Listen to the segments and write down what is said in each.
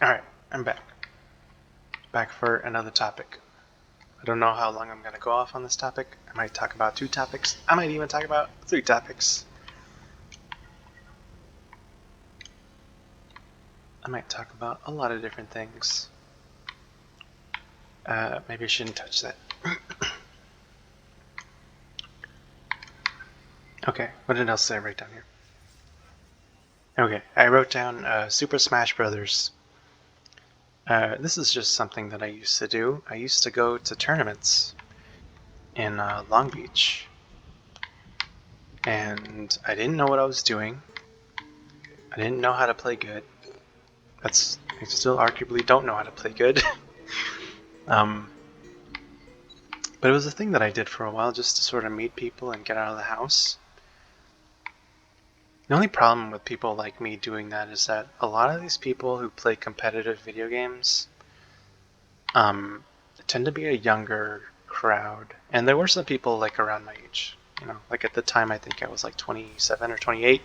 Alright, I'm back. Back for another topic. I don't know how long I'm going to go off on this topic. I might talk about 2 topics. I might even talk about 3 topics. I might talk about a lot of different things. Maybe I shouldn't touch that. Okay, what else did I write down here? Okay, I wrote down Super Smash Brothers. This is just something that I used to do. I used to go to tournaments in Long Beach. And I didn't know what I was doing. I didn't know how to play good. I still arguably don't know how to play good. But it was a thing that I did for a while just to sort of meet people and get out of the house. The only problem with people like me doing that is that a lot of these people who play competitive video games tend to be a younger crowd. And there were some people like around my age. Like at the time I think I was like 27 or 28.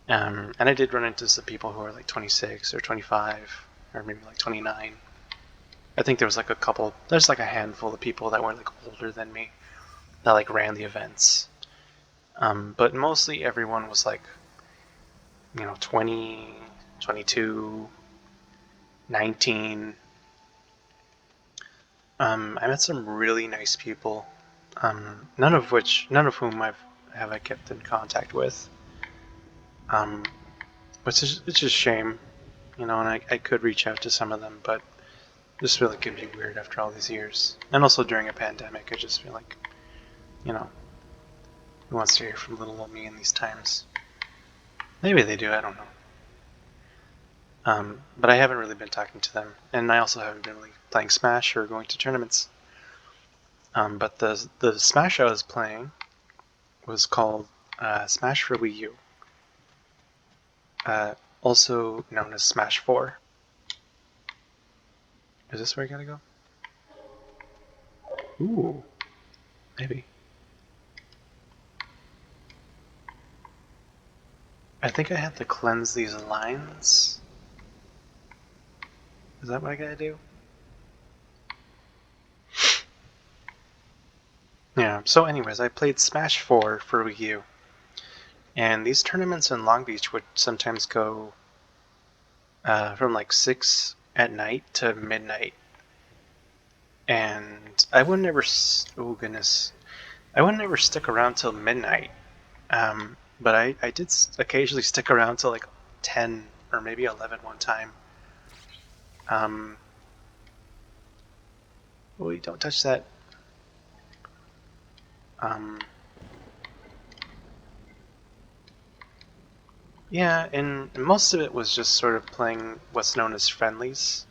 And I did run into some people who were like 26 or 25 or maybe like 29. I think there was like there's like a handful of people that were like older than me that like ran the events. But mostly everyone was like, 20, 22, 19. I met some really nice people, none of whom I kept in contact with. Which is it's just a shame, and I could reach out to some of them, but this really could be weird after all these years. And also during a pandemic, I just feel like, who wants to hear from little old me in these times? Maybe they do, I don't know. But I haven't really been talking to them, and I also haven't been really playing Smash or going to tournaments. But the Smash I was playing was called Smash for Wii U, also known as Smash 4. Is this where I gotta go? Ooh, maybe. I think I have to cleanse these lines. Is that what I gotta do? Yeah, so anyways, I played Smash 4 for Wii U. And these tournaments in Long Beach would sometimes go from like 6 at night to midnight. And I would never, oh goodness, I would never stick around till midnight. But I did occasionally stick around till like 10 or maybe 11 one time. Wait, don't touch that. Yeah, and most of it was just sort of playing what's known as friendlies.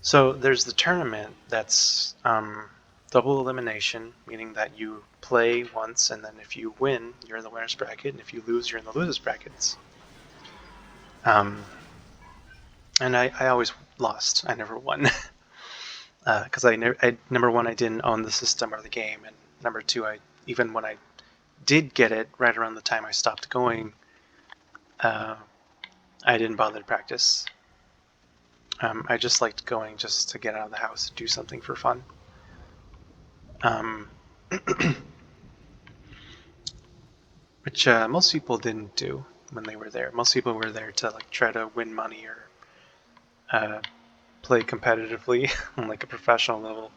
So there's the tournament that's double elimination, meaning that you play once, and then if you win, you're in the winner's bracket, and if you lose, you're in the loser's brackets. And I always lost. I never won. Because number one, I didn't own the system or the game, and number two, even when I did get it right around the time I stopped going, I didn't bother to practice. I just liked going just to get out of the house and do something for fun. Which most people didn't do when they were there. Most people were there to like try to win money or play competitively on like a professional level.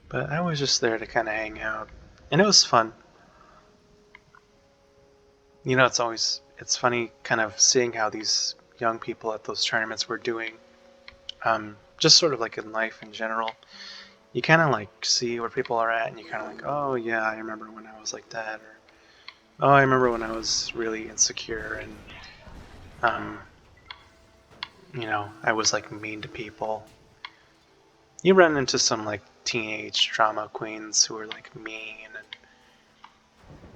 But I was just there to kind of hang out, and it was fun. It's funny kind of seeing how these young people at those tournaments were doing. Just sort of like in life in general, you kind of like see where people are at, and you kind of like, oh yeah, I remember when I was like that, or oh, I remember when I was really insecure and I was like mean to people. You run into some like teenage drama queens who are like mean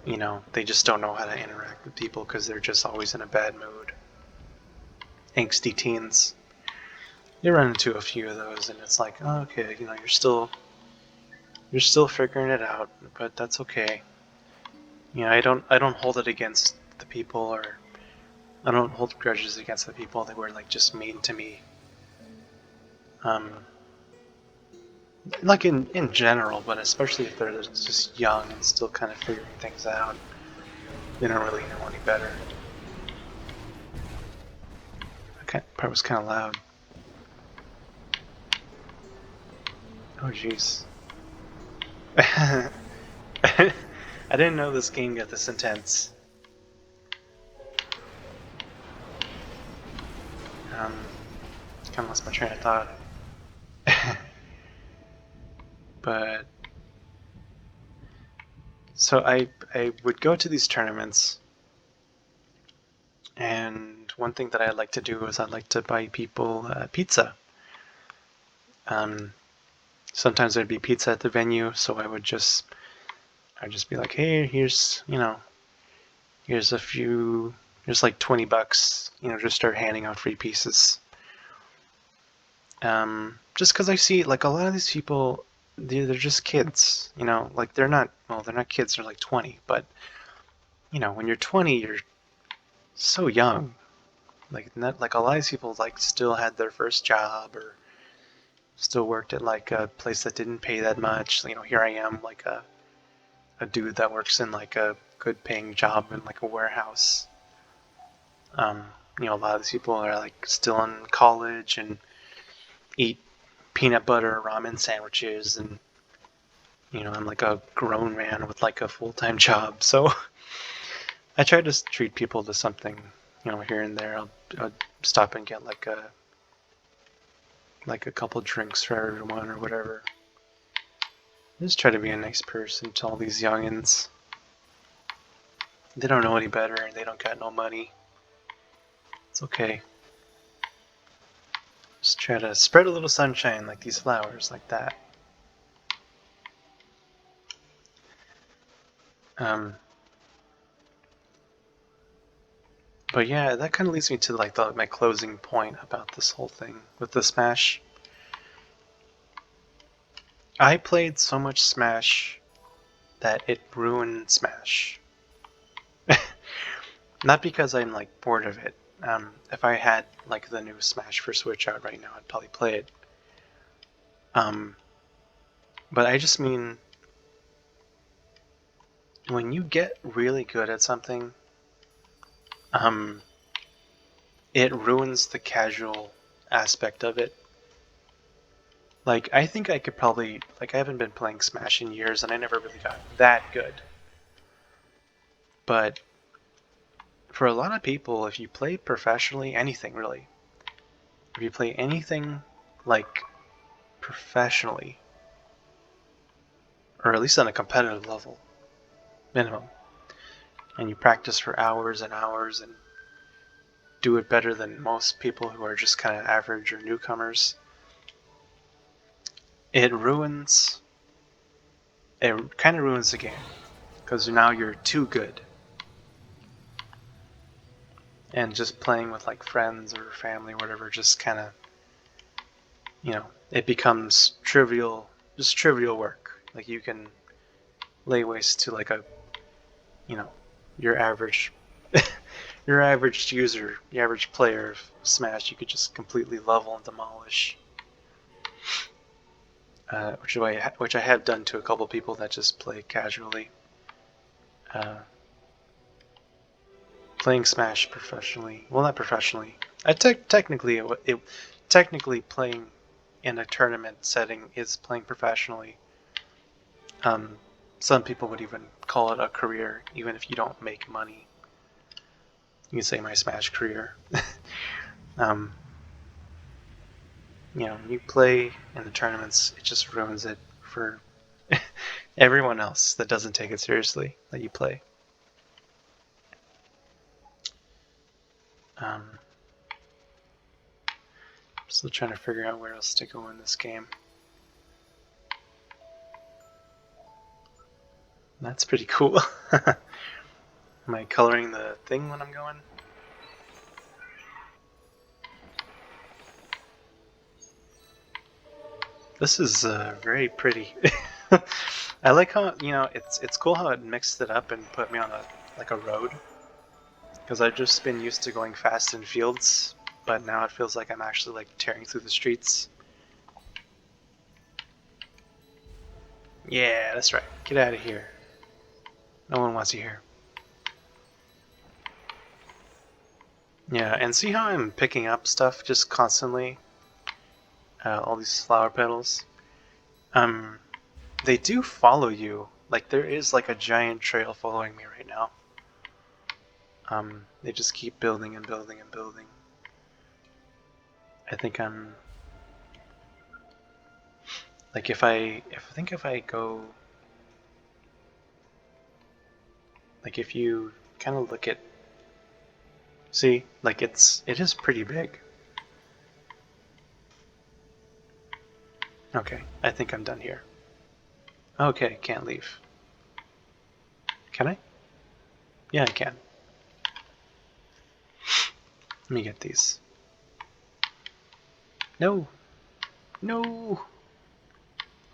and they just don't know how to interact with people because they're just always in a bad mood. Angsty teens. You run into a few of those and it's like, oh, okay, you're still figuring it out, but that's okay. You know, I don't hold it against the people, or I don't hold grudges against the people that were like just mean to me. Um, like in general, but especially if they're just young and still kind of figuring things out. They don't really know any better. That part was kind of loud. Oh jeez. I didn't know this game got this intense. Kind of lost my train of thought. But so I would go to these tournaments, and one thing that I like to do is I like to buy people pizza. Sometimes there'd be pizza at the venue, so I'd just be like, hey, here's here's a few, here's like $20, just start handing out free pieces. Just because I see like a lot of these people, they're just kids, like they're not kids, they're like 20, but when you're 20, you're so young. Like not like a lot of these people like still had their first job or still worked at like a place that didn't pay that much. Here I am, like a dude that works in like a good paying job in like a warehouse. Um, a lot of these people are like still in college and eat peanut butter ramen sandwiches, and I'm like a grown man with like a full-time job. So I try to treat people to something, here and there. I'll stop and get like a couple drinks for everyone or whatever. I just try to be a nice person to all these youngins. They don't know any better and they don't got no money. It's okay. Just try to spread a little sunshine like these flowers, like that. But yeah, that kind of leads me to like my closing point about this whole thing with the Smash. I played so much Smash that it ruined Smash. Not because I'm like bored of it. If I had like the new Smash for Switch out right now, I'd probably play it. But I just mean when you get really good at something, it ruins the casual aspect of it. Like, I think I could probably, like, I haven't been playing Smash in years and I never really got that good. But for a lot of people, if you play professionally, anything really, if you play anything like professionally, or at least on a competitive level, minimum, and you practice for hours and hours and do it better than most people who are just kind of average or newcomers, it kind of ruins the game, because now you're too good. And just playing with like friends or family or whatever just kind of, it becomes just trivial work. Like you can lay waste to like your average your average user, the average player of Smash, you could just completely level and demolish. Which I have done to a couple people that just play casually. Playing Smash professionally, well, not professionally. Technically playing in a tournament setting is playing professionally. Some people would even call it a career, even if you don't make money. You can say my Smash career. You play in the tournaments, it just ruins it for everyone else that doesn't take it seriously that you play. Still trying to figure out where else to go in this game. That's pretty cool. Am I coloring the thing when I'm going? This is very pretty. I like how, you know, it's cool how it mixed it up and put me on a road, because I've just been used to going fast in fields, but now it feels like I'm actually like tearing through the streets. Yeah, that's right. Get out of here. No one wants you here. Yeah, and see how I'm picking up stuff just constantly? All these flower petals. Um, they do follow you. Like there is like a giant trail following me right now. They just keep building and building and building. I think I'm like if I go like if you kind of look at see like it is pretty big. Okay, I think I'm done here. Okay, can't leave. Can I? Yeah, I can. Let me get these. No, no.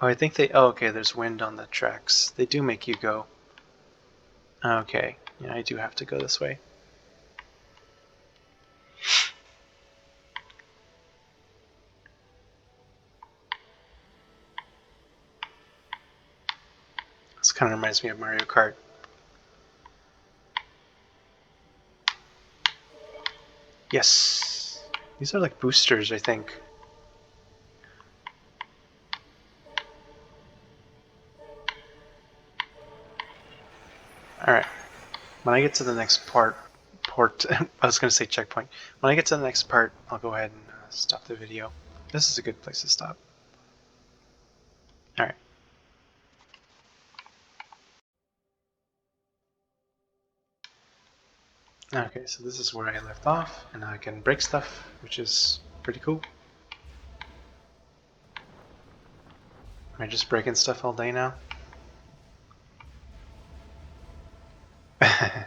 Oh, I think they. Oh, okay. There's wind on the tracks. They do make you go. Okay. Yeah, I do have to go this way. This kind of reminds me of Mario Kart. Yes. These are like boosters, I think. Alright. When I get to the next port, I was going to say checkpoint. When I get to the next part, I'll go ahead and stop the video. This is a good place to stop. Alright. Okay, so this is where I left off, and now I can break stuff, which is pretty cool. Am I just breaking stuff all day now? I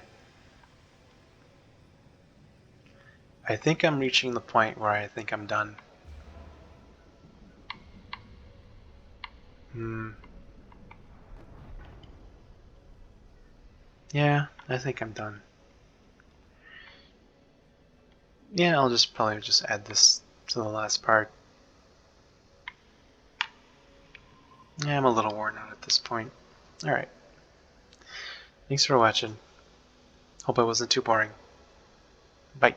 think I'm reaching the point where I think I'm done. Yeah, I think I'm done. Yeah, I'll just probably just add this to the last part. Yeah, I'm a little worn out at this point. Alright. Thanks for watching. Hope I wasn't too boring. Bye.